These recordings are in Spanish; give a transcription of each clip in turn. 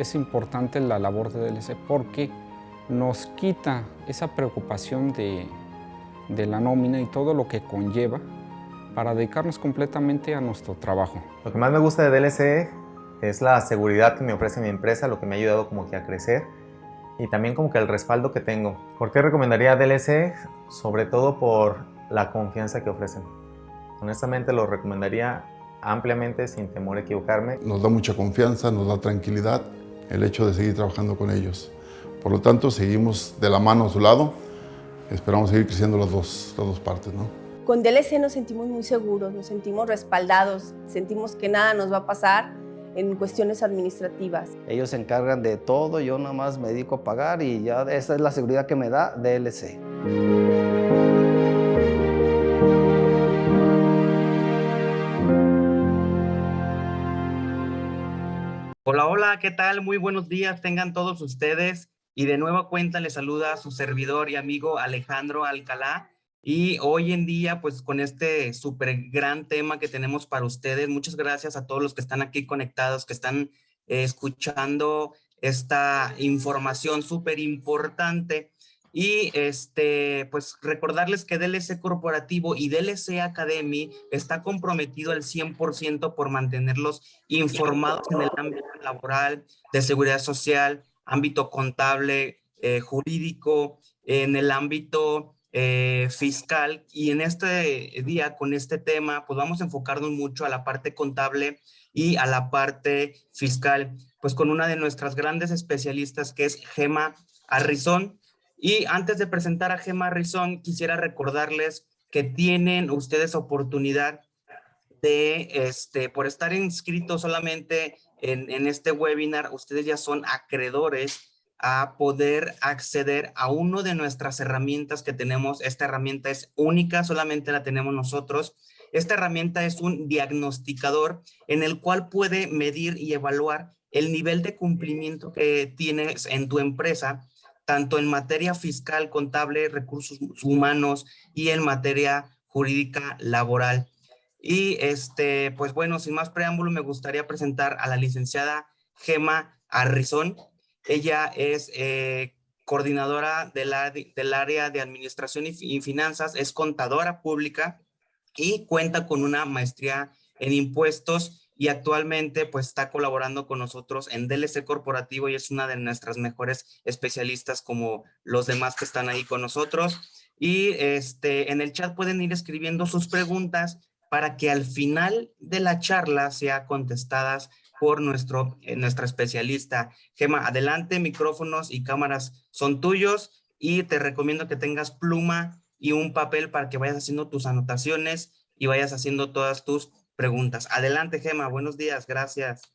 es importante la labor de DLC porque nos quita esa preocupación de la nómina y todo lo que conlleva para dedicarnos completamente a nuestro trabajo. Lo que más me gusta de DLC es la seguridad que me ofrece mi empresa, lo que me ha ayudado como que a crecer y también como que el respaldo que tengo. ¿Por qué recomendaría DLC? Sobre todo por la confianza que ofrecen. Honestamente lo recomendaría ampliamente sin temor a equivocarme. Nos da mucha confianza, nos da tranquilidad el hecho de seguir trabajando con ellos. Por lo tanto, seguimos de la mano a su lado. Esperamos seguir creciendo las dos partes, ¿no? Con DLC nos sentimos muy seguros, nos sentimos respaldados, sentimos que nada nos va a pasar en cuestiones administrativas. Ellos se encargan de todo, yo nada más me dedico a pagar y ya esa es la seguridad que me da DLC. Hola, hola, ¿qué tal? Muy buenos días, tengan todos ustedes. Y de nueva cuenta les saluda su servidor y amigo Alejandro Alcalá. Y hoy en día, pues con este súper gran tema que tenemos para ustedes, muchas gracias a todos los que están aquí conectados, que están escuchando esta información súper importante. Y pues recordarles que DLC Corporativo y DLC Academy está comprometido al 100% por mantenerlos informados en el ámbito laboral, de seguridad social, ámbito contable, jurídico, en el ámbito fiscal. Y en este día, con este tema, pues vamos a enfocarnos mucho a la parte contable y a la parte fiscal, pues con una de nuestras grandes especialistas que es Gema Arrizón. Y antes de presentar a Gema Arrizón, quisiera recordarles que tienen ustedes oportunidad de, por estar inscritos solamente en este webinar, ustedes ya son acreedores a poder acceder a una de nuestras herramientas que tenemos. Esta herramienta es única, solamente la tenemos nosotros. Esta herramienta es un diagnosticador en el cual puede medir y evaluar el nivel de cumplimiento que tienes en tu empresa, tanto en materia fiscal, contable, recursos humanos y en materia jurídica laboral. Y pues bueno, sin más preámbulo, me gustaría presentar a la licenciada Gema Arrizón. Ella es coordinadora del área de administración y finanzas, es contadora pública y cuenta con una maestría en impuestos y actualmente pues está colaborando con nosotros en DLC Corporativo y es una de nuestras mejores especialistas como los demás que están ahí con nosotros. Y en el chat pueden ir escribiendo sus preguntas para que al final de la charla sean contestadas por nuestra especialista. Gema, adelante, micrófonos y cámaras son tuyos y te recomiendo que tengas pluma y un papel para que vayas haciendo tus anotaciones y vayas haciendo todas tus preguntas. Adelante, Gema, buenos días, gracias.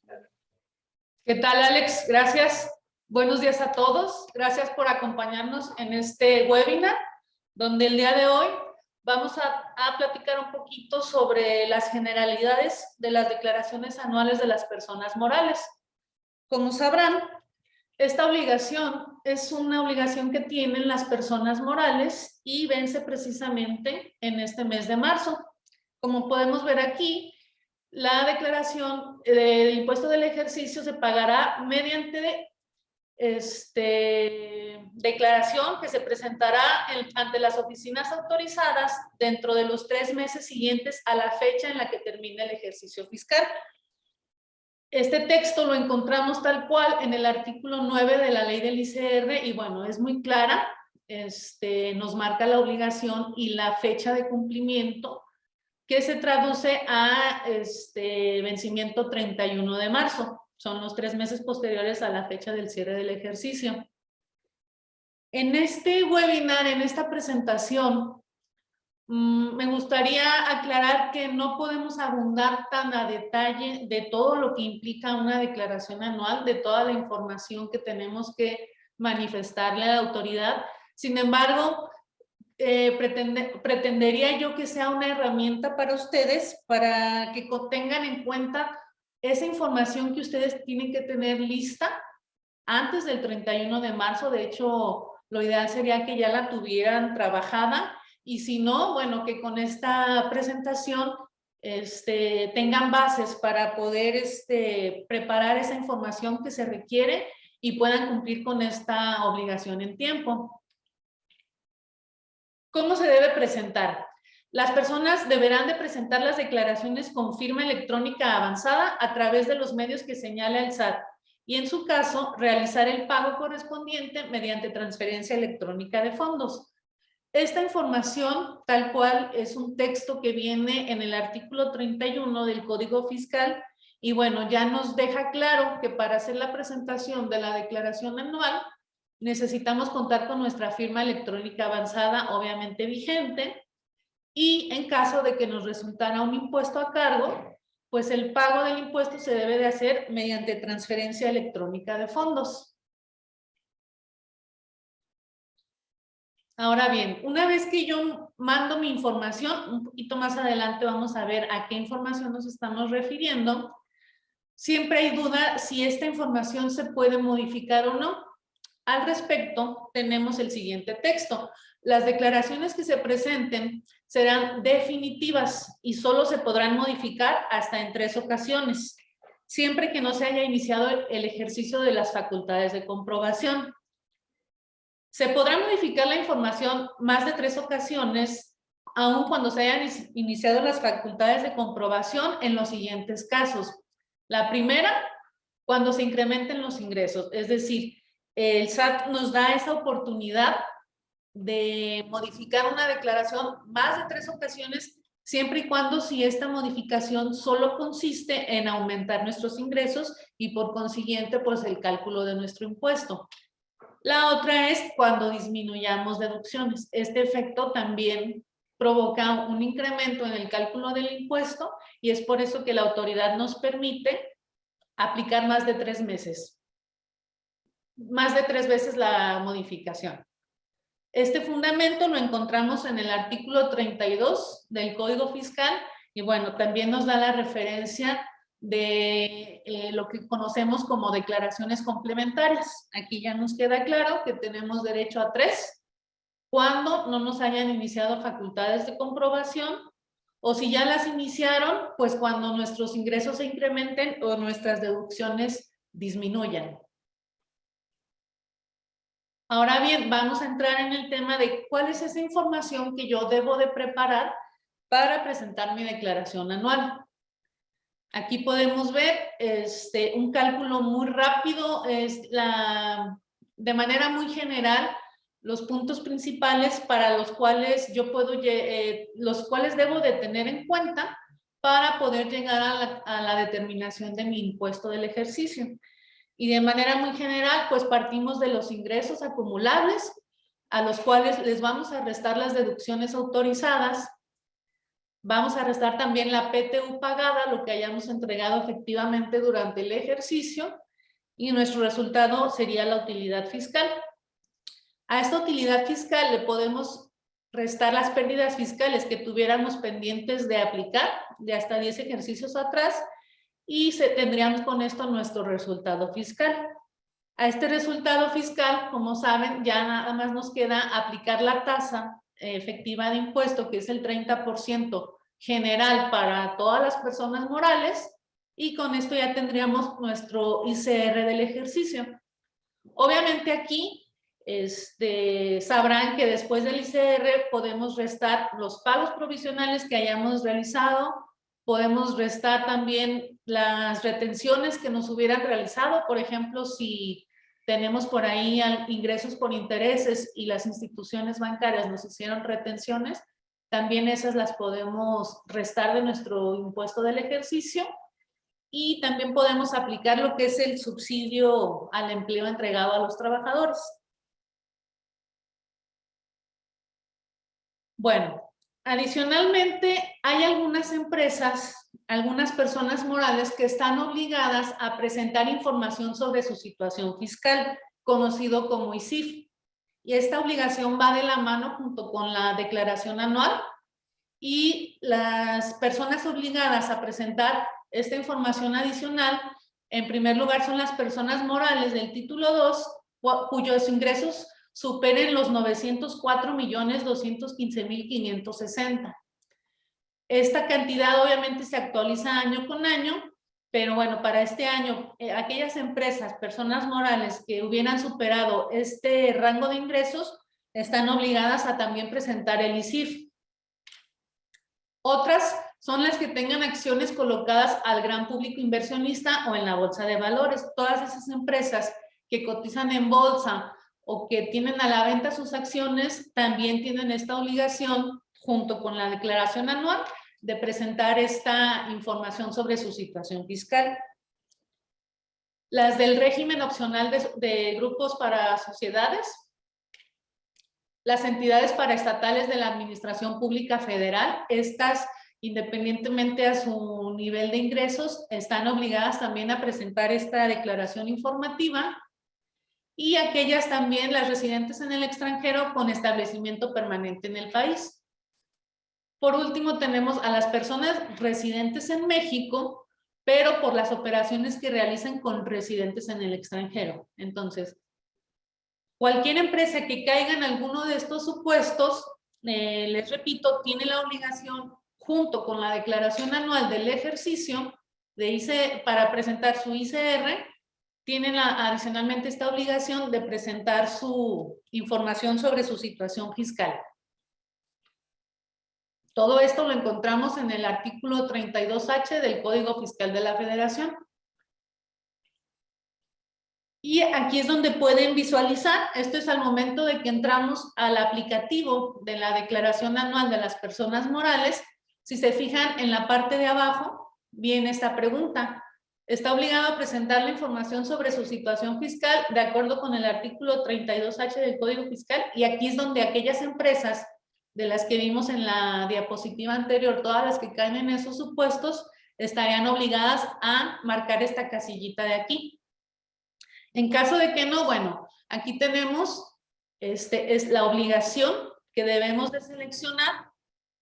¿Qué tal, Alex? Gracias. Buenos días a todos. Gracias por acompañarnos en este webinar, donde el día de hoy vamos a platicar un poquito sobre las generalidades de las declaraciones anuales de las personas morales. Como sabrán, esta obligación es una obligación que tienen las personas morales y vence precisamente en este mes de marzo. Como podemos ver aquí, la declaración del impuesto del ejercicio se pagará mediante declaración que se presentará ante las oficinas autorizadas dentro de los 3 meses siguientes a la fecha en la que termine el ejercicio fiscal. Este texto lo encontramos tal cual en el artículo 9 de la ley del ICR y bueno, es muy clara, nos marca la obligación y la fecha de cumplimiento que se traduce a vencimiento 31 de marzo. Son los 3 meses posteriores a la fecha del cierre del ejercicio. En este webinar, en esta presentación, me gustaría aclarar que no podemos abundar tan a detalle de todo lo que implica una declaración anual, de toda la información que tenemos que manifestarle a la autoridad. Sin embargo, pretendería yo que sea una herramienta para ustedes, para que tengan en cuenta esa información que ustedes tienen que tener lista antes del 31 de marzo. De hecho, lo ideal sería que ya la tuvieran trabajada y si no, bueno, que con esta presentación tengan bases para poder preparar esa información que se requiere y puedan cumplir con esta obligación en tiempo. ¿Cómo se debe presentar? Las personas deberán de presentar las declaraciones con firma electrónica avanzada a través de los medios que señala el SAT y, en su caso, realizar el pago correspondiente mediante transferencia electrónica de fondos. Esta información, tal cual, es un texto que viene en el artículo 31 del Código Fiscal y, bueno, ya nos deja claro que para hacer la presentación de la declaración anual necesitamos contar con nuestra firma electrónica avanzada, obviamente vigente, y en caso de que nos resultara un impuesto a cargo, pues el pago del impuesto se debe de hacer mediante transferencia electrónica de fondos. Ahora bien, una vez que yo mando mi información, un poquito más adelante vamos a ver a qué información nos estamos refiriendo, siempre hay duda si esta información se puede modificar o no. Al respecto, tenemos el siguiente texto. Las declaraciones que se presenten serán definitivas y solo se podrán modificar hasta en 3 ocasiones, siempre que no se haya iniciado el ejercicio de las facultades de comprobación. Se podrá modificar la información más de 3 ocasiones, aun cuando se hayan iniciado las facultades de comprobación en los siguientes casos. La primera, cuando se incrementen los ingresos, es decir, el SAT nos da esa oportunidad de modificar una declaración más de 3 ocasiones, siempre y cuando si esta modificación solo consiste en aumentar nuestros ingresos y por consiguiente pues el cálculo de nuestro impuesto. La otra es cuando disminuyamos deducciones. Este efecto también provoca un incremento en el cálculo del impuesto y es por eso que la autoridad nos permite aplicar más de 3 meses. Más de 3 veces la modificación. Este fundamento lo encontramos en el artículo 32 del Código Fiscal y bueno, también nos da la referencia de lo que conocemos como declaraciones complementarias. Aquí ya nos queda claro que tenemos derecho a 3 cuando no nos hayan iniciado facultades de comprobación o si ya las iniciaron, pues cuando nuestros ingresos se incrementen o nuestras deducciones disminuyan. Ahora bien, vamos a entrar en el tema de cuál es esa información que yo debo de preparar para presentar mi declaración anual. Aquí podemos ver un cálculo muy rápido, de manera muy general, los puntos principales para los cuales yo puedo, los cuales debo de tener en cuenta para poder llegar a la determinación de mi impuesto del ejercicio. Y de manera muy general, pues partimos de los ingresos acumulables, a los cuales les vamos a restar las deducciones autorizadas. Vamos a restar también la PTU pagada, lo que hayamos entregado efectivamente durante el ejercicio, y nuestro resultado sería la utilidad fiscal. A esta utilidad fiscal le podemos restar las pérdidas fiscales que tuviéramos pendientes de aplicar de hasta 10 ejercicios atrás, y tendríamos con esto nuestro resultado fiscal. A este resultado fiscal, como saben, ya nada más nos queda aplicar la tasa efectiva de impuesto, que es el 30% general para todas las personas morales, y con esto ya tendríamos nuestro ICR del ejercicio. Obviamente aquí sabrán que después del ICR podemos restar los pagos provisionales que hayamos realizado, podemos restar también las retenciones que nos hubieran realizado. Por ejemplo, si tenemos por ahí ingresos por intereses y las instituciones bancarias nos hicieron retenciones, también esas las podemos restar de nuestro impuesto del ejercicio. Y también podemos aplicar lo que es el subsidio al empleo entregado a los trabajadores. Bueno, adicionalmente, hay algunas empresas, algunas personas morales que están obligadas a presentar información sobre su situación fiscal, conocido como ICIF. Y esta obligación va de la mano junto con la declaración anual. Y las personas obligadas a presentar esta información adicional, en primer lugar, son las personas morales del título 2, cuyos ingresos superen los 904.215.560. Esta cantidad obviamente se actualiza año con año, pero bueno, para este año, aquellas empresas, personas morales que hubieran superado este rango de ingresos, están obligadas a también presentar el ISIF. Otras son las que tengan acciones colocadas al gran público inversionista o en la bolsa de valores. Todas esas empresas que cotizan en bolsa o que tienen a la venta sus acciones también tienen esta obligación, junto con la declaración anual, de presentar esta información sobre su situación fiscal. Las del régimen opcional de grupos para sociedades, las entidades paraestatales de la Administración Pública Federal, estas, independientemente a su nivel de ingresos, están obligadas también a presentar esta declaración informativa, y aquellas también, las residentes en el extranjero con establecimiento permanente en el país. Por último, tenemos a las personas residentes en México, pero por las operaciones que realizan con residentes en el extranjero. Entonces, cualquier empresa que caiga en alguno de estos supuestos, les repito, tiene la obligación, junto con la declaración anual del ejercicio, para presentar su ICR, tienen adicionalmente esta obligación de presentar su información sobre su situación fiscal. Todo esto lo encontramos en el artículo 32H del Código Fiscal de la Federación. Y aquí es donde pueden visualizar, esto es al momento de que entramos al aplicativo de la declaración anual de las personas morales. Si se fijan en la parte de abajo, viene esta pregunta. Está obligado a presentar la información sobre su situación fiscal de acuerdo con el artículo 32H del Código Fiscal, y aquí es donde aquellas empresas de las que vimos en la diapositiva anterior, todas las que caen en esos supuestos, estarían obligadas a marcar esta casillita de aquí. En caso de que no, bueno, aquí tenemos, es la obligación que debemos de seleccionar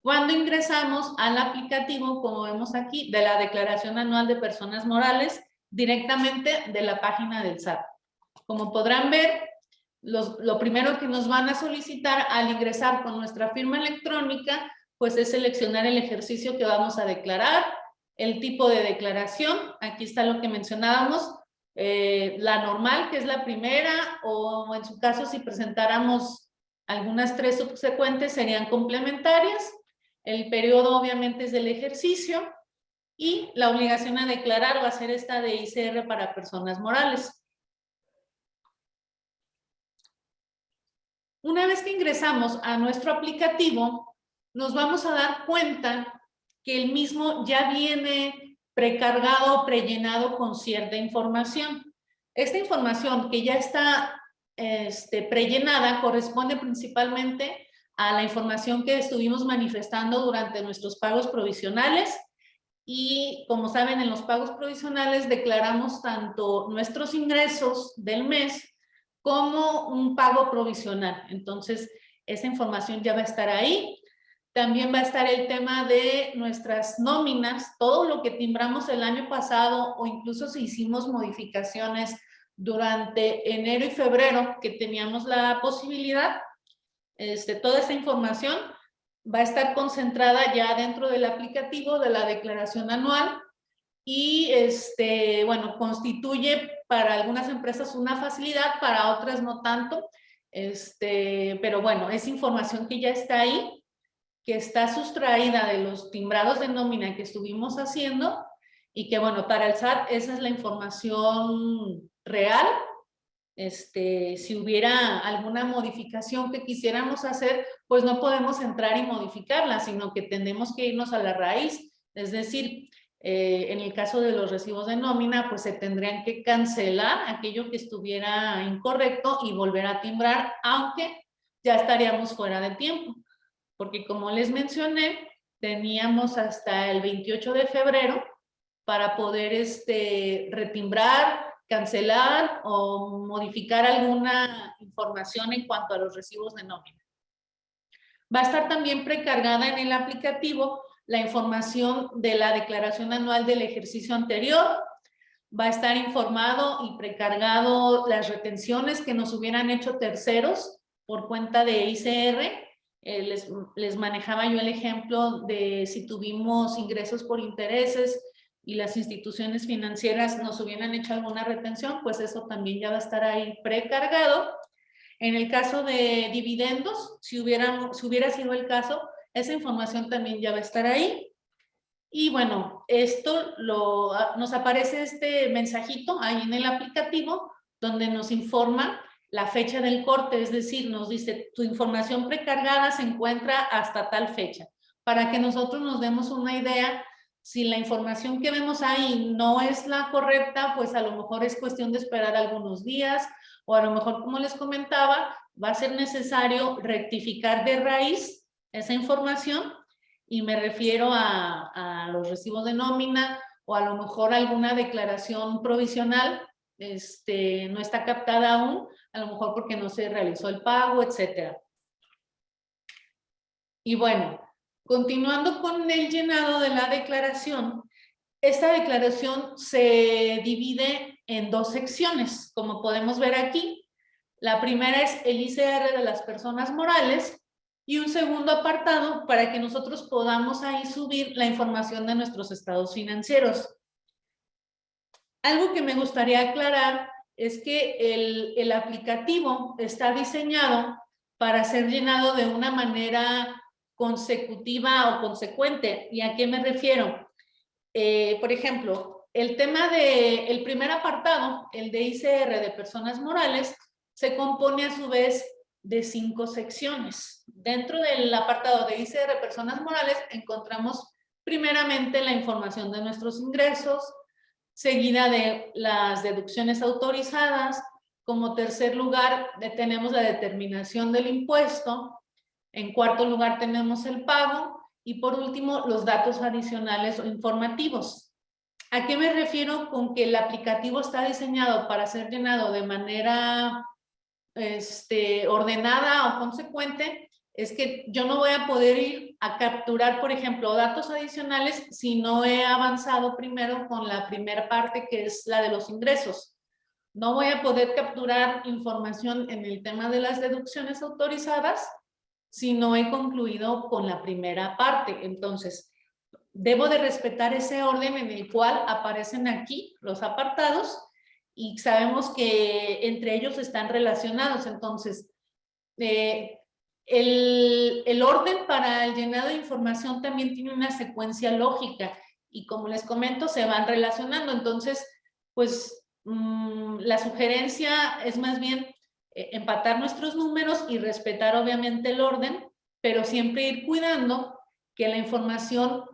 cuando ingresamos al aplicativo, como vemos aquí, de la Declaración Anual de Personas Morales, directamente de la página del SAT. Como podrán ver, lo primero que nos van a solicitar al ingresar con nuestra firma electrónica, pues es seleccionar el ejercicio que vamos a declarar, el tipo de declaración, aquí está lo que mencionábamos, la normal, que es la primera, o en su caso, si presentáramos algunas 3 subsecuentes, serían complementarias. El periodo obviamente es del ejercicio, y la obligación a declarar va a ser esta de ICR para personas morales. Una vez que ingresamos a nuestro aplicativo, nos vamos a dar cuenta que el mismo ya viene precargado o prellenado con cierta información. Esta información que ya está prellenada corresponde principalmente a la información que estuvimos manifestando durante nuestros pagos provisionales, y como saben, en los pagos provisionales declaramos tanto nuestros ingresos del mes como un pago provisional. Entonces, esa información ya va a estar ahí. También va a estar el tema de nuestras nóminas, todo lo que timbramos el año pasado, o incluso si hicimos modificaciones durante enero y febrero, que teníamos la posibilidad. Toda esta información va a estar concentrada ya dentro del aplicativo de la declaración anual, y bueno, constituye para algunas empresas una facilidad, para otras no tanto, pero bueno, es información que ya está ahí, que está sustraída de los timbrados de nómina que estuvimos haciendo, y que bueno, para el SAT esa es la información real. Si hubiera alguna modificación que quisiéramos hacer, pues no podemos entrar y modificarla, sino que tenemos que irnos a la raíz. Es decir, en el caso de los recibos de nómina, pues se tendrían que cancelar aquello que estuviera incorrecto y volver a timbrar, aunque ya estaríamos fuera de tiempo. Porque como les mencioné, teníamos hasta el 28 de febrero para poder retimbrar, cancelar o modificar alguna información en cuanto a los recibos de nómina. Va a estar también precargada en el aplicativo la información de la declaración anual del ejercicio anterior. Va a estar informado y precargado las retenciones que nos hubieran hecho terceros por cuenta de ICR Les manejaba yo el ejemplo de si tuvimos ingresos por intereses y las instituciones financieras nos hubieran hecho alguna retención, pues eso también ya va a estar ahí precargado. En el caso de dividendos, si hubiera sido el caso, esa información también ya va a estar ahí. Y bueno, nos aparece este mensajito ahí en el aplicativo donde nos informa la fecha del corte, es decir, nos dice tu información precargada se encuentra hasta tal fecha, para que nosotros nos demos una idea. Si la información que vemos ahí no es la correcta, pues a lo mejor es cuestión de esperar algunos días, o a lo mejor, como les comentaba, va a ser necesario rectificar de raíz esa información, y me refiero a los recibos de nómina, o a lo mejor alguna declaración provisional no está captada aún, a lo mejor porque no se realizó el pago, etcétera. Y bueno, continuando con el llenado de la declaración, esta declaración se divide en 2 secciones, como podemos ver aquí. La primera es el ICR de las personas morales y un segundo apartado para que nosotros podamos ahí subir la información de nuestros estados financieros. Algo que me gustaría aclarar es que el aplicativo está diseñado para ser llenado de una manera consecutiva o consecuente. ¿Y a qué me refiero? Por ejemplo, el tema del primer apartado, el de ICR de personas morales, se compone a su vez de 5 secciones. Dentro del apartado de ICR personas morales encontramos primeramente la información de nuestros ingresos, seguida de las deducciones autorizadas. Como tercer lugar tenemos la determinación del impuesto. En cuarto lugar tenemos el pago. Y por último, los datos adicionales o informativos. ¿A qué me refiero con que el aplicativo está diseñado para ser llenado de manera ordenada o consecuente? Es que yo no voy a poder ir a capturar, por ejemplo, datos adicionales si no he avanzado primero con la primera parte, que es la de los ingresos. No voy a poder capturar información en el tema de las deducciones autorizadas si no he concluido con la primera parte. Entonces, debo de respetar ese orden en el cual aparecen aquí los apartados y sabemos que entre ellos están relacionados. Entonces, el orden para el llenado de información también tiene una secuencia lógica y, como les comento, se van relacionando. Entonces, pues la sugerencia es más bien empatar nuestros números y respetar obviamente el orden, pero siempre ir cuidando que la información,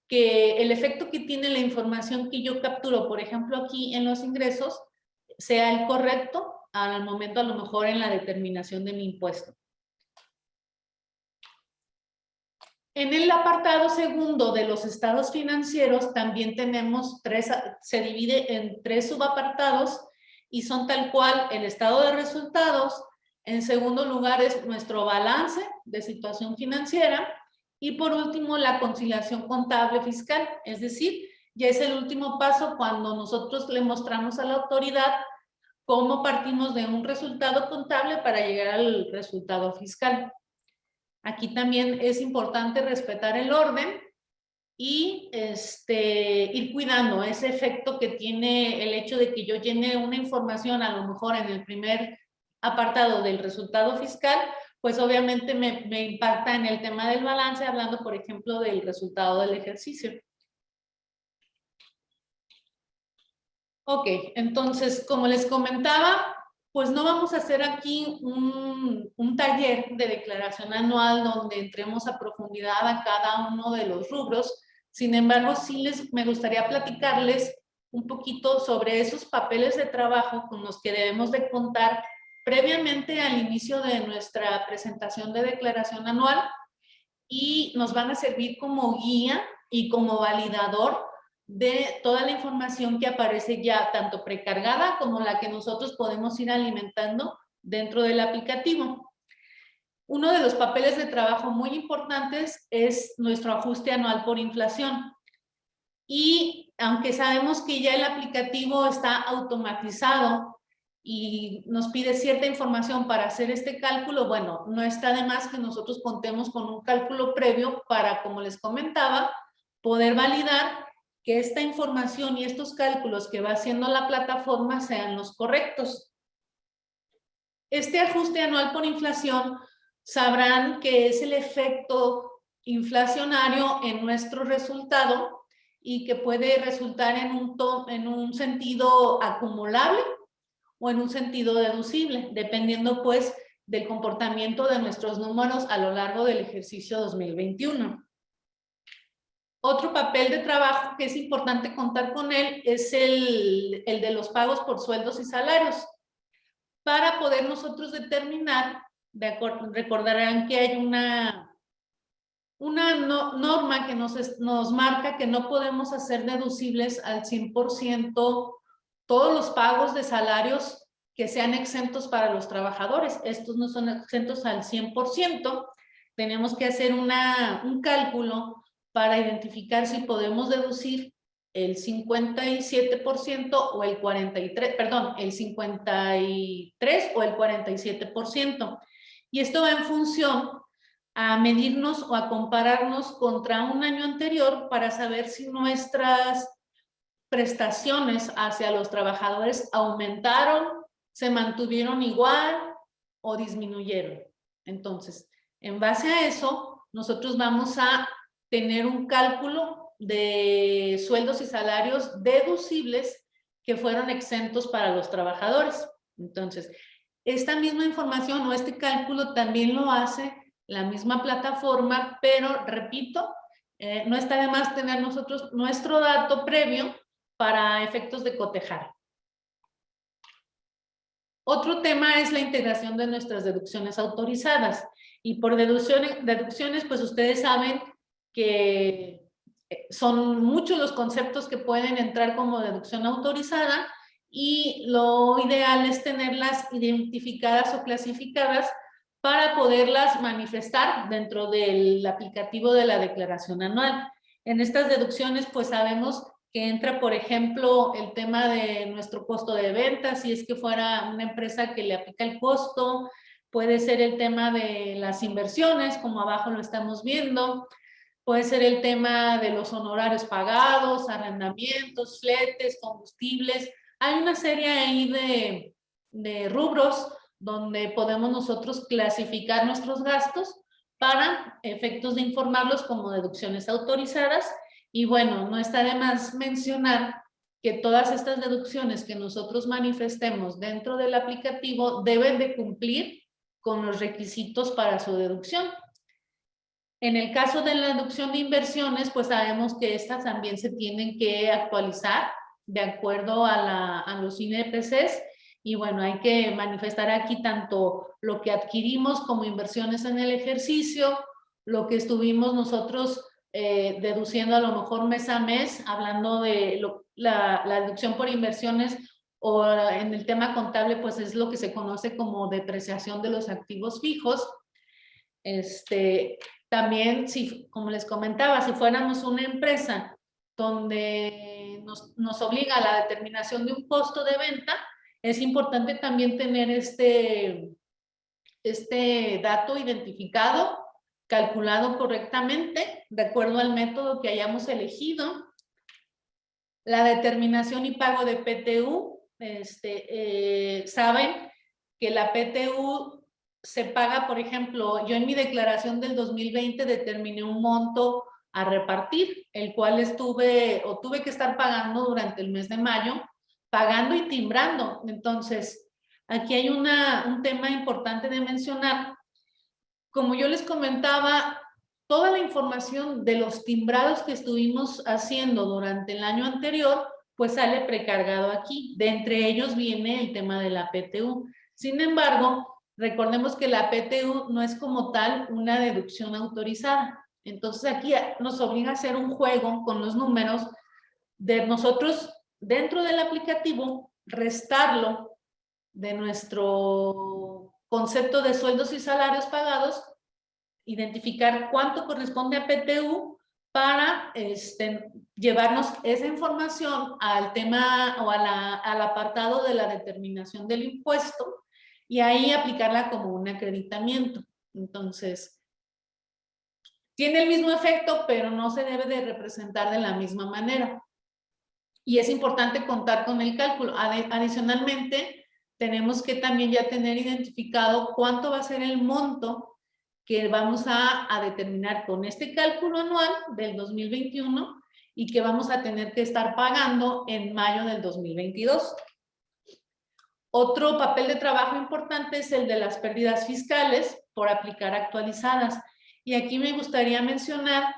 que el efecto que tiene la información que yo capturo, por ejemplo aquí en los ingresos, sea el correcto al momento a lo mejor en la determinación de mi impuesto. En el apartado segundo de los estados financieros también tenemos se divide en 3 subapartados y son tal cual el estado de resultados. En segundo lugar es nuestro balance de situación financiera y por último la conciliación contable fiscal, es decir, ya es el último paso cuando nosotros le mostramos a la autoridad cómo partimos de un resultado contable para llegar al resultado fiscal. Aquí también es importante respetar el orden y ir cuidando ese efecto que tiene el hecho de que yo llene una información a lo mejor en el primer apartado del resultado fiscal, pues obviamente me impacta en el tema del balance, hablando por ejemplo del resultado del ejercicio. Ok, entonces como les comentaba, pues no vamos a hacer aquí un taller de declaración anual donde entremos a profundidad a cada uno de los rubros. Sin embargo, sí me gustaría platicarles un poquito sobre esos papeles de trabajo con los que debemos de contar previamente al inicio de nuestra presentación de declaración anual y nos van a servir como guía y como validador de toda la información que aparece ya tanto precargada como la que nosotros podemos ir alimentando dentro del aplicativo. Uno de los papeles de trabajo muy importantes es nuestro ajuste anual por inflación. Y aunque sabemos que ya el aplicativo está automatizado y nos pide cierta información para hacer este cálculo, bueno, no está de más que nosotros contemos con un cálculo previo para, como les comentaba, poder validar que esta información y estos cálculos que va haciendo la plataforma sean los correctos. Este ajuste anual por inflación sabrán que es el efecto inflacionario en nuestro resultado y que puede resultar en un sentido acumulable o en un sentido deducible, dependiendo pues del comportamiento de nuestros números a lo largo del ejercicio 2021. Otro papel de trabajo que es importante contar con él es el de los pagos por sueldos y salarios. Para poder nosotros determinar, recordarán que hay una norma que nos marca que no podemos hacer deducibles al 100% todos los pagos de salarios que sean exentos para los trabajadores. Estos no son exentos al 100%. Tenemos que hacer un cálculo para identificar si podemos deducir el 57% o el 43%, perdón, el 53% o el 47%. Y esto va en función a medirnos o a compararnos contra un año anterior para saber si nuestras prestaciones hacia los trabajadores aumentaron, se mantuvieron igual o disminuyeron. Entonces, en base a eso, nosotros vamos a tener un cálculo de sueldos y salarios deducibles que fueron exentos para los trabajadores. Entonces, esta misma información o este cálculo también lo hace la misma plataforma, pero repito, no está de más tener nosotros nuestro dato previo para efectos de cotejar. Otro tema es la integración de nuestras deducciones autorizadas. Y por deducciones, pues ustedes saben que son muchos los conceptos que pueden entrar como deducción autorizada y lo ideal es tenerlas identificadas o clasificadas para poderlas manifestar dentro del aplicativo de la declaración anual. En estas deducciones, pues sabemos que entra, por ejemplo, el tema de nuestro costo de venta, si es que fuera una empresa que le aplica el costo, puede ser el tema de las inversiones, como abajo lo estamos viendo, puede ser el tema de los honorarios pagados, arrendamientos, fletes, combustibles. Hay una serie ahí de rubros donde podemos nosotros clasificar nuestros gastos para efectos de informarlos como deducciones autorizadas. Y bueno, no está de más mencionar que todas estas deducciones que nosotros manifestemos dentro del aplicativo deben de cumplir con los requisitos para su deducción. En el caso de la deducción de inversiones, pues sabemos que estas también se tienen que actualizar de acuerdo a los INPCs. Y bueno, hay que manifestar aquí tanto lo que adquirimos como inversiones en el ejercicio, lo que estuvimos nosotros deduciendo a lo mejor mes a mes, hablando de la deducción por inversiones, o en el tema contable, pues es lo que se conoce como depreciación de los activos fijos. También, como les comentaba, si fuéramos una empresa donde nos obliga a la determinación de un costo de venta, es importante también tener este dato identificado, calculado correctamente, de acuerdo al método que hayamos elegido. La determinación y pago de PTU, saben que la PTU se paga, por ejemplo, yo en mi declaración del 2020 determiné un monto a repartir, el cual tuve que estar pagando durante el mes de mayo, pagando y timbrando. Entonces, aquí hay un tema importante de mencionar. Como yo les comentaba, toda la información de los timbrados que estuvimos haciendo durante el año anterior, pues sale precargado aquí. De entre ellos viene el tema de la PTU. Sin embargo, recordemos que la PTU no es como tal una deducción autorizada. Entonces aquí nos obliga a hacer un juego con los números de nosotros dentro del aplicativo, restarlo de nuestro concepto de sueldos y salarios pagados, identificar cuánto corresponde a PTU para llevarnos esa información al tema o al apartado de la determinación del impuesto y ahí aplicarla como un acreditamiento. Entonces, tiene el mismo efecto, pero no se debe de representar de la misma manera. Y es importante contar con el cálculo. Adicionalmente, tenemos que también ya tener identificado cuánto va a ser el monto que vamos a determinar con este cálculo anual del 2021 y que vamos a tener que estar pagando en mayo del 2022. Otro papel de trabajo importante es el de las pérdidas fiscales por aplicar actualizadas. Y aquí me gustaría mencionar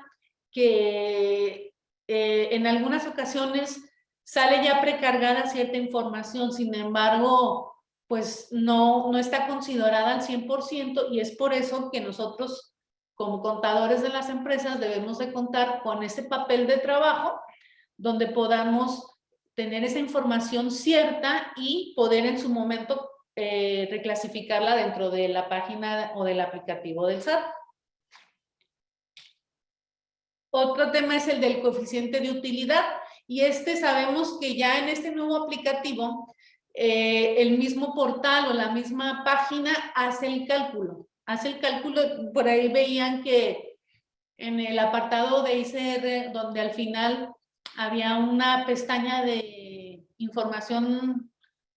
que en algunas ocasiones sale ya precargada cierta información, sin embargo, pues no está considerada al 100% y es por eso que nosotros como contadores de las empresas debemos de contar con ese papel de trabajo donde podamos tener esa información cierta y poder en su momento reclasificarla dentro de la página o del aplicativo del SAT. Otro tema es el del coeficiente de utilidad y sabemos que ya en este nuevo aplicativo el mismo portal o la misma página hace el cálculo. Por ahí veían que en el apartado de ICR, donde al final había una pestaña de información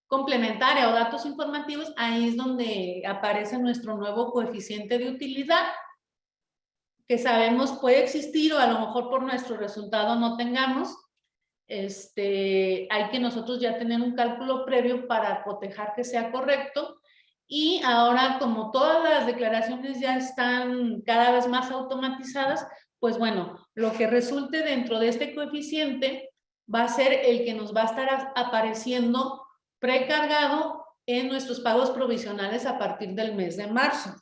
complementaria o datos informativos, ahí es donde aparece nuestro nuevo coeficiente de utilidad, que sabemos puede existir o a lo mejor por nuestro resultado no tengamos. Hay que nosotros ya tener un cálculo previo para cotejar que sea correcto. Y ahora, como todas las declaraciones ya están cada vez más automatizadas, pues bueno, lo que resulte dentro de este coeficiente va a ser el que nos va a estar apareciendo precargado en nuestros pagos provisionales a partir del mes de marzo.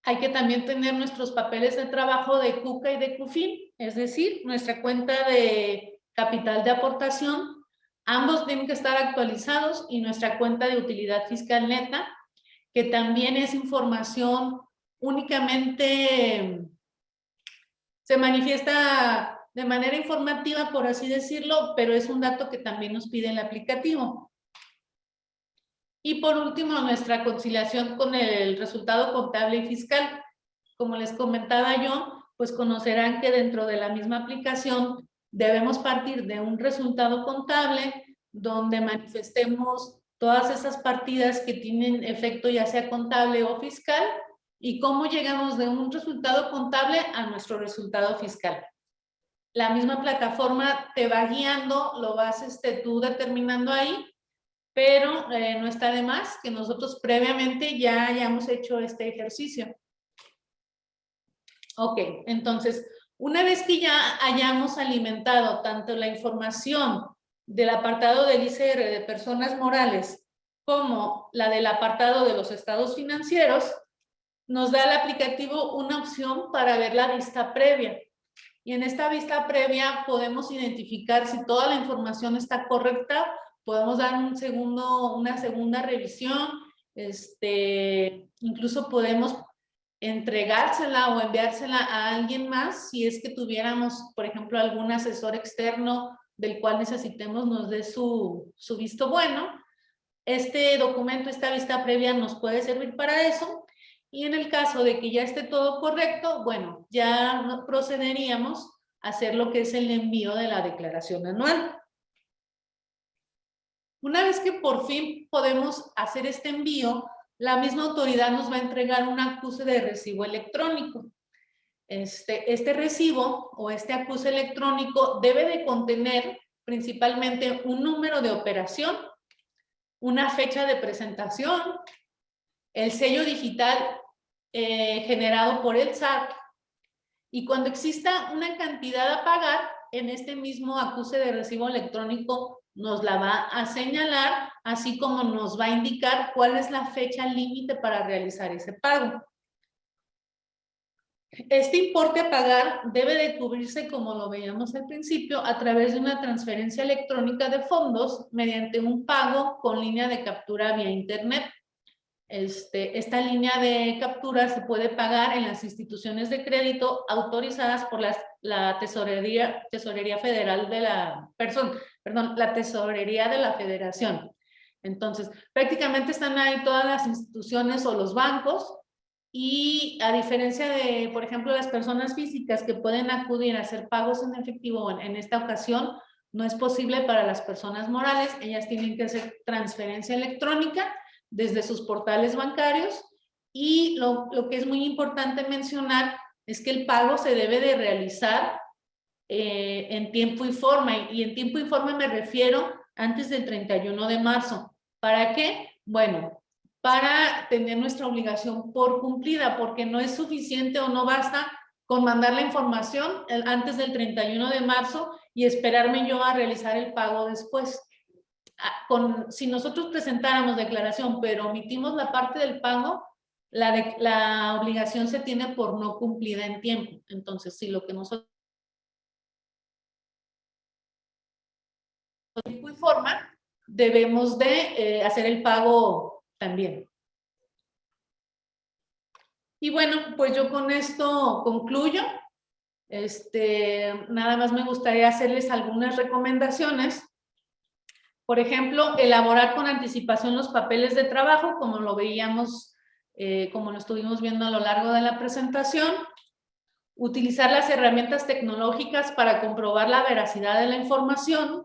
Hay que también tener nuestros papeles de trabajo de CUCA y de CUFIN, es decir, nuestra cuenta de capital de aportación. Ambos tienen que estar actualizados y nuestra cuenta de utilidad fiscal neta, que también es información únicamente, se manifiesta de manera informativa, por así decirlo, pero es un dato que también nos pide el aplicativo. Y por último, nuestra conciliación con el resultado contable y fiscal. Como les comentaba yo, pues conocerán que dentro de la misma aplicación debemos partir de un resultado contable donde manifestemos todas esas partidas que tienen efecto ya sea contable o fiscal y cómo llegamos de un resultado contable a nuestro resultado fiscal. La misma plataforma te va guiando, lo vas tú determinando ahí, pero no está de más que nosotros previamente ya hayamos hecho este ejercicio. Ok, entonces, una vez que ya hayamos alimentado tanto la información del apartado del ICR de personas morales como la del apartado de los estados financieros, nos da el aplicativo una opción para ver la vista previa. Y en esta vista previa podemos identificar si toda la información está correcta, podemos dar una segunda revisión, incluso podemos entregársela o enviársela a alguien más si es que tuviéramos, por ejemplo, algún asesor externo del cual necesitemos nos dé su visto bueno. Este documento, esta vista previa nos puede servir para eso. Y en el caso de que ya esté todo correcto, bueno, ya procederíamos a hacer lo que es el envío de la declaración anual. Una vez que por fin podemos hacer este envío, la misma autoridad nos va a entregar un acuse de recibo electrónico. Este recibo o este acuse electrónico debe de contener principalmente un número de operación, una fecha de presentación, el sello digital generado por el SAT, y cuando exista una cantidad a pagar, en este mismo acuse de recibo electrónico nos la va a señalar, así como nos va a indicar cuál es la fecha límite para realizar ese pago. Este importe a pagar debe de cubrirse, como lo veíamos al principio, a través de una transferencia electrónica de fondos mediante un pago con línea de captura vía internet. esta línea de captura se puede pagar en las instituciones de crédito autorizadas por la Tesorería Federal de la, la Tesorería de la Federación. Entonces, prácticamente están ahí todas las instituciones o los bancos, y a diferencia de, por ejemplo, las personas físicas que pueden acudir a hacer pagos en efectivo en esta ocasión, no es posible para las personas morales. Ellas tienen que hacer transferencia electrónica desde sus portales bancarios, y lo que es muy importante mencionar es que el pago se debe de realizar en tiempo y forma, y en tiempo y forma me refiero antes del 31 de marzo. ¿Para qué? Bueno, para tener nuestra obligación por cumplida, porque no es suficiente o no basta con mandar la información antes del 31 de marzo y esperarme yo a realizar el pago después. Si nosotros presentáramos declaración pero omitimos la parte del pago, la obligación se tiene por no cumplida en tiempo. Entonces, si lo que nosotros tiempo y forma, debemos de hacer el pago también. Y bueno, pues yo con esto concluyo. Nada más me gustaría hacerles algunas recomendaciones. Por ejemplo, elaborar con anticipación los papeles de trabajo, como lo veíamos, como lo estuvimos viendo a lo largo de la presentación. Utilizar las herramientas tecnológicas para comprobar la veracidad de la información.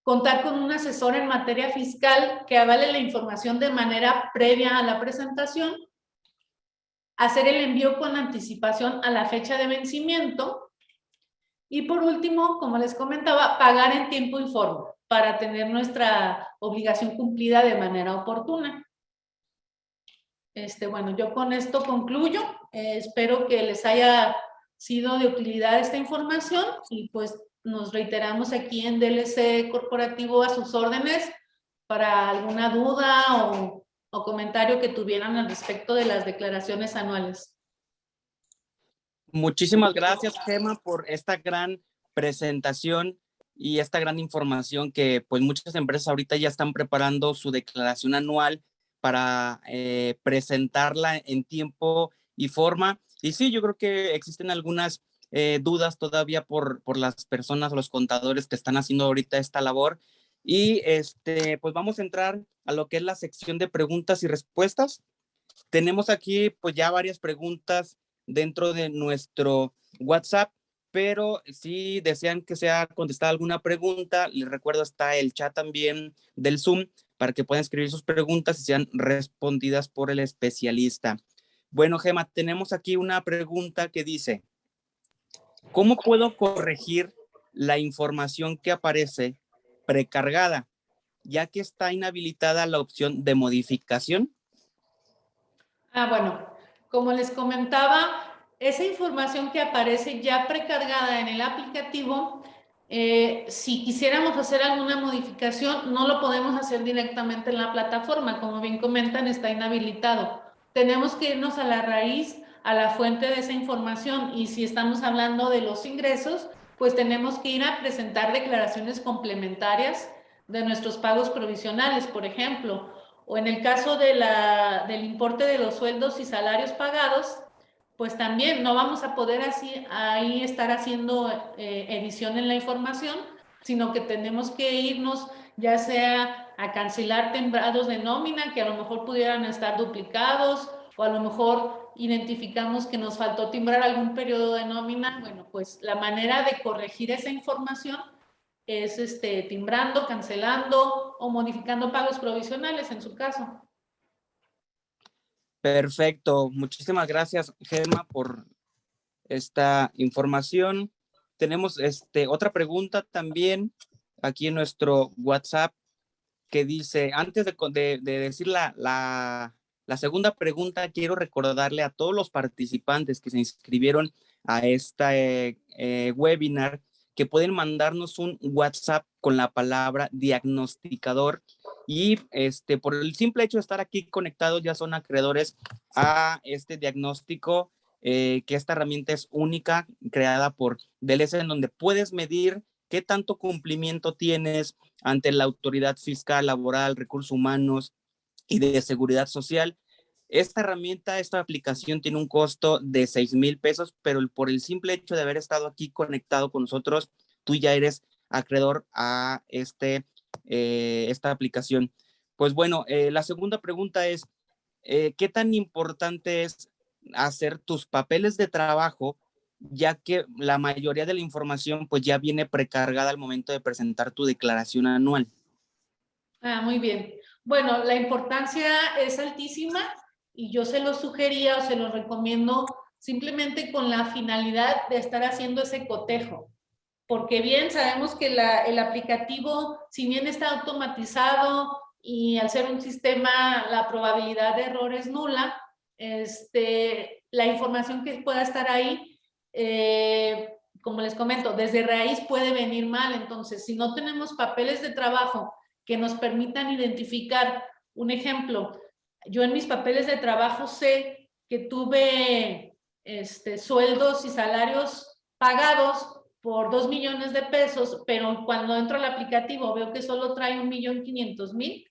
Contar con un asesor en materia fiscal que avale la información de manera previa a la presentación. Hacer el envío con anticipación a la fecha de vencimiento. Y por último, como les comentaba, pagar en tiempo y forma para tener nuestra obligación cumplida de manera oportuna. Bueno, yo con esto concluyo. Espero que les haya sido de utilidad esta información, y pues nos reiteramos aquí en DLC Corporativo a sus órdenes para alguna duda o comentario que tuvieran al respecto de las declaraciones anuales. Muchísimas gracias, Gema, por esta gran presentación y esta gran información que pues muchas empresas ahorita ya están preparando su declaración anual para presentarla en tiempo y forma. Y sí, yo creo que existen algunas dudas todavía por las personas o los contadores que están haciendo ahorita esta labor. Y pues vamos a entrar a lo que es la sección de preguntas y respuestas. Tenemos aquí pues ya varias preguntas dentro de nuestro WhatsApp, pero si desean que sea contestada alguna pregunta, les recuerdo, está el chat también del Zoom para que puedan escribir sus preguntas y sean respondidas por el especialista. Bueno, Gema, tenemos aquí una pregunta que dice: ¿cómo puedo corregir la información que aparece precargada, ya que está inhabilitada la opción de modificación? Bueno, como les comentaba, esa información que aparece ya precargada en el aplicativo, si quisiéramos hacer alguna modificación, no lo podemos hacer directamente en la plataforma. Como bien comentan, está inhabilitado. Tenemos que irnos a la raíz, a la fuente de esa información, y si estamos hablando de los ingresos, pues tenemos que ir a presentar declaraciones complementarias de nuestros pagos provisionales, por ejemplo, o en el caso del importe de los sueldos y salarios pagados, pues también no vamos a poder ahí estar haciendo edición en la información, sino que tenemos que irnos ya sea a cancelar timbrados de nómina que a lo mejor pudieran estar duplicados, o a lo mejor identificamos que nos faltó timbrar algún periodo de nómina. Bueno, pues la manera de corregir esa información es timbrando, cancelando o modificando pagos provisionales en su caso. Perfecto. Muchísimas gracias, Gema, por esta información. Tenemos otra pregunta también aquí en nuestro WhatsApp que dice, antes de decir la segunda pregunta, quiero recordarle a todos los participantes que se inscribieron a esta webinar que pueden mandarnos un WhatsApp con la palabra diagnosticador, y por el simple hecho de estar aquí conectados ya son acreedores a este diagnóstico, que esta herramienta es única, creada por DLC, en donde puedes medir qué tanto cumplimiento tienes ante la autoridad fiscal, laboral, recursos humanos, y de Seguridad Social. Esta herramienta, esta aplicación tiene un costo de 6,000 pesos, pero por el simple hecho de haber estado aquí conectado con nosotros, tú ya eres acreedor a esta aplicación. Pues bueno, la segunda pregunta es, ¿qué tan importante es hacer tus papeles de trabajo, ya que la mayoría de la información pues ya viene precargada al momento de presentar tu declaración anual? Muy bien. Bueno, la importancia es altísima y yo se lo sugería o se lo recomiendo simplemente con la finalidad de estar haciendo ese cotejo. Porque bien sabemos que el aplicativo, si bien está automatizado y al ser un sistema la probabilidad de error es nula, la información que pueda estar ahí, como les comento, desde raíz puede venir mal. Entonces, si no tenemos papeles de trabajo que nos permitan identificar, un ejemplo, yo en mis papeles de trabajo sé que tuve sueldos y salarios pagados por 2 millones de pesos, pero cuando entro al aplicativo veo que solo trae 1,500,000,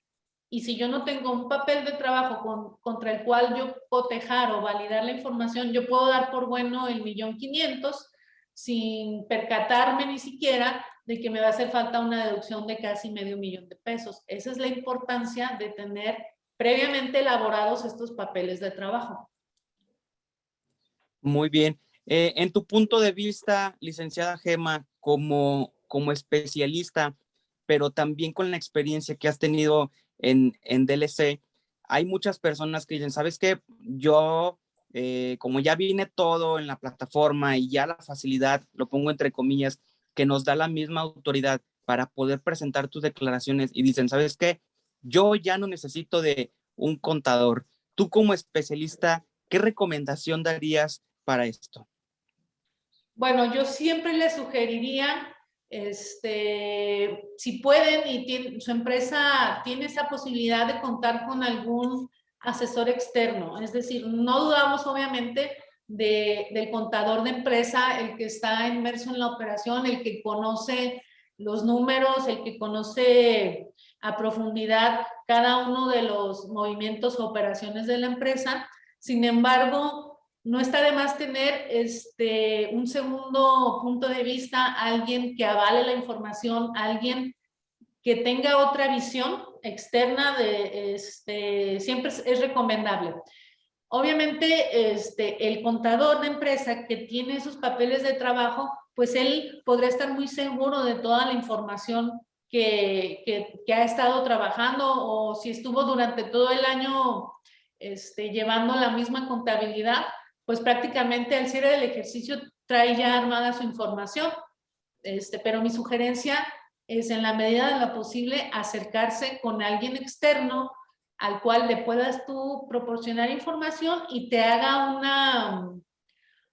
y si yo no tengo un papel de trabajo contra el cual yo cotejar o validar la información, yo puedo dar por bueno el 1,500,000 sin percatarme ni siquiera de que me va a hacer falta una deducción de casi medio millón de pesos. Esa es la importancia de tener previamente elaborados estos papeles de trabajo. Muy bien. En tu punto de vista, licenciada Gema, como especialista, pero también con la experiencia que has tenido en DLC, hay muchas personas que dicen, ¿sabes qué? Yo, como ya viene todo en la plataforma y ya la facilidad, lo pongo entre comillas, que nos da la misma autoridad para poder presentar tus declaraciones, y dicen, ¿sabes qué? Yo ya no necesito de un contador. Tú como especialista, ¿qué recomendación darías para esto? Bueno, yo siempre les sugeriría, si pueden y su empresa tiene esa posibilidad de contar con algún asesor externo. Es decir, no dudamos obviamente del contador de empresa, el que está inmerso en la operación, el que conoce los números, el que conoce a profundidad cada uno de los movimientos o operaciones de la empresa. Sin embargo, no está de más tener un segundo punto de vista, alguien que avale la información, alguien que tenga otra visión externa siempre es recomendable. Obviamente, el contador de empresa que tiene esos papeles de trabajo, pues él podrá estar muy seguro de toda la información que ha estado trabajando, o si estuvo durante todo el año llevando la misma contabilidad, pues prácticamente al cierre del ejercicio trae ya armada su información. Pero mi sugerencia es, en la medida de lo posible, acercarse con alguien externo al cual le puedas tú proporcionar información y te haga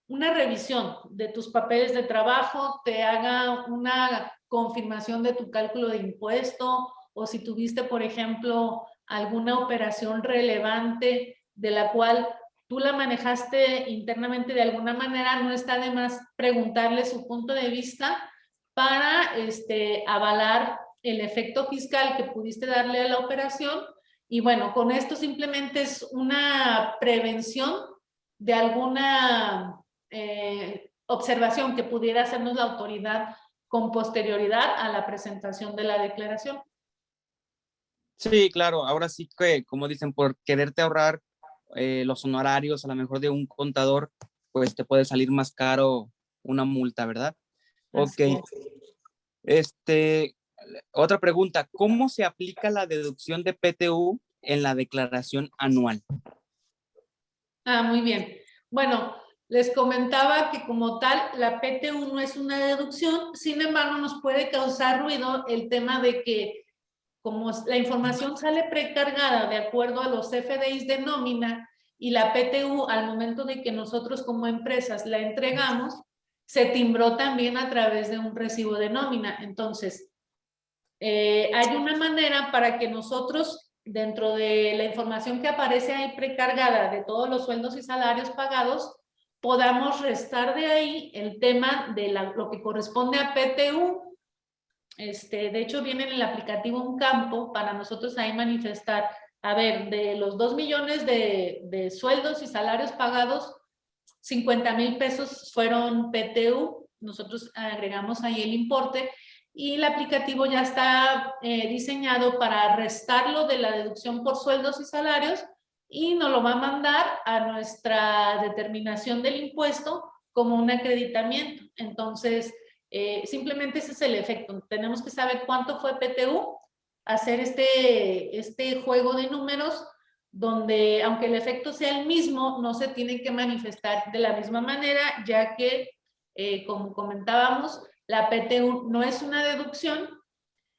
una revisión de tus papeles de trabajo, te haga una confirmación de tu cálculo de impuesto, o si tuviste, por ejemplo, alguna operación relevante de la cual tú la manejaste internamente de alguna manera, no está de más preguntarle su punto de vista para avalar el efecto fiscal que pudiste darle a la operación. Y bueno, con esto simplemente es una prevención de alguna observación que pudiera hacernos la autoridad con posterioridad a la presentación de la declaración. Sí, claro. Ahora sí que, como dicen, por quererte ahorrar los honorarios a lo mejor de un contador, pues te puede salir más caro una multa, ¿verdad? Ok. Otra pregunta, ¿cómo se aplica la deducción de PTU en la declaración anual? Muy bien. Bueno, les comentaba que como tal la PTU no es una deducción, sin embargo nos puede causar ruido el tema de que como la información sale precargada de acuerdo a los FDIs de nómina, y la PTU al momento de que nosotros como empresas la entregamos, se timbró también a través de un recibo de nómina. Entonces, hay una manera para que nosotros, dentro de la información que aparece ahí precargada de todos los sueldos y salarios pagados, podamos restar de ahí el tema de lo que corresponde a PTU. De hecho, viene en el aplicativo un campo para nosotros ahí manifestar A ver, de los 2 millones de sueldos y salarios pagados, 50,000 pesos fueron PTU. Nosotros agregamos ahí el importe y el aplicativo ya está diseñado para restarlo de la deducción por sueldos y salarios y nos lo va a mandar a nuestra determinación del impuesto como un acreditamiento. Entonces, simplemente ese es el efecto. Tenemos que saber cuánto fue PTU, hacer este juego de números donde, aunque el efecto sea el mismo, no se tiene que manifestar de la misma manera, ya que, como comentábamos, la PTU no es una deducción,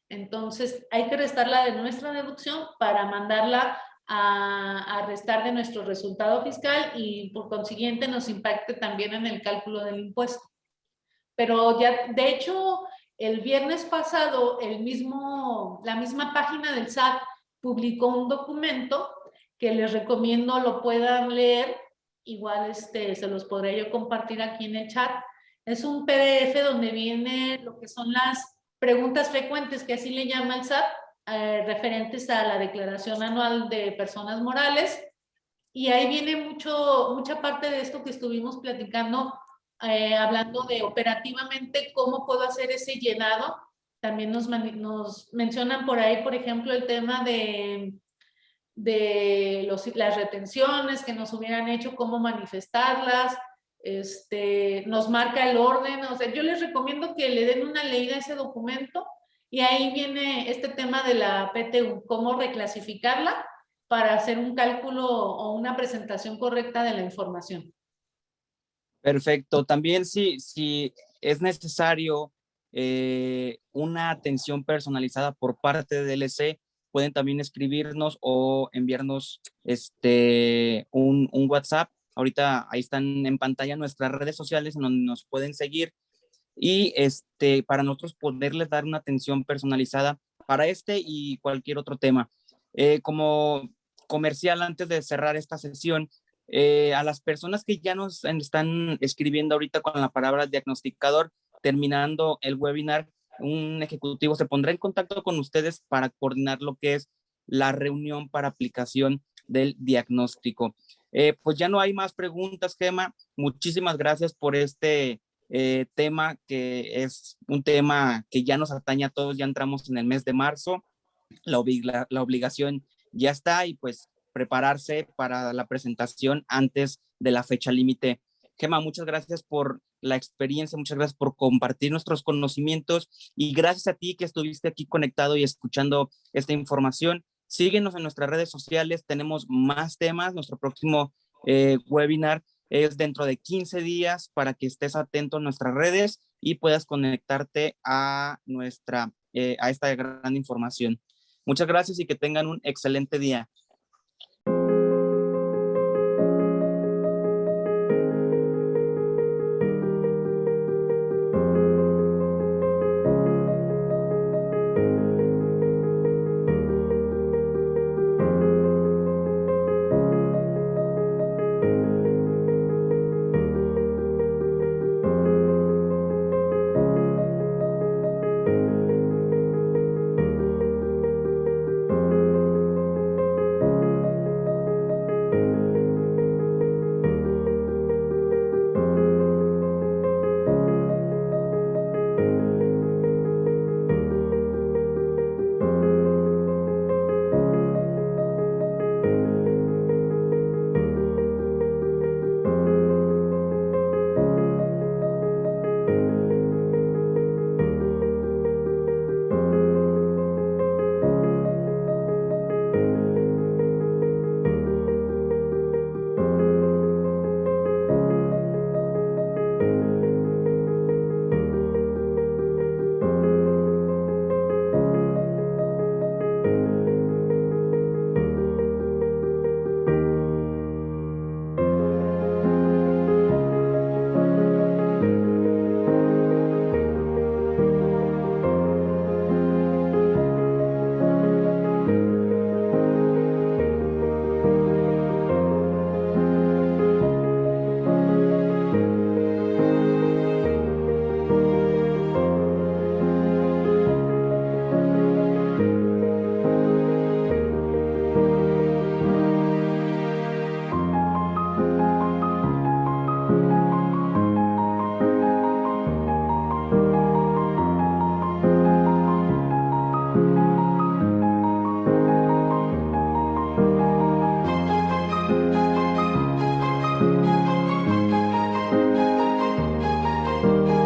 entonces hay que restarla de nuestra deducción para mandarla a restar de nuestro resultado fiscal y por consiguiente nos impacte también en el cálculo del impuesto. Pero ya, de hecho, el viernes pasado, la misma página del SAT publicó un documento que les recomiendo lo puedan leer. Igual se los podré yo compartir aquí en el chat. Es un PDF donde viene lo que son las preguntas frecuentes, que así le llama el SAT, referentes a la declaración anual de personas morales. Y ahí viene mucha parte de esto que estuvimos platicando, hablando de operativamente cómo puedo hacer ese llenado. También nos mencionan por ahí, por ejemplo, el tema de las retenciones que nos hubieran hecho, cómo manifestarlas, nos marca el orden. O sea, yo les recomiendo que le den una leída a ese documento y ahí viene este tema de la PTU, cómo reclasificarla para hacer un cálculo o una presentación correcta de la información. Perfecto. También si es necesario una atención personalizada por parte de DLC, pueden también escribirnos o enviarnos un WhatsApp. Ahorita ahí están en pantalla nuestras redes sociales en donde nos pueden seguir y para nosotros poderles dar una atención personalizada para y cualquier otro tema. Como comercial, antes de cerrar esta sesión, a las personas que ya nos están escribiendo ahorita con la palabra diagnosticador, terminando el webinar, un ejecutivo se pondrá en contacto con ustedes para coordinar lo que es la reunión para aplicación del diagnóstico. Pues ya no hay más preguntas, Gema. Muchísimas gracias por tema, que es un tema que ya nos atañe a todos. Ya entramos en el mes de marzo. La obligación ya está y pues prepararse para la presentación antes de la fecha límite. Gema, muchas gracias por la experiencia, muchas gracias por compartir nuestros conocimientos y gracias a ti que estuviste aquí conectado y escuchando esta información. Síguenos en nuestras redes sociales, tenemos más temas. Nuestro próximo webinar es dentro de 15 días para que estés atento a nuestras redes y puedas conectarte a esta gran información. Muchas gracias y que tengan un excelente día. Bye.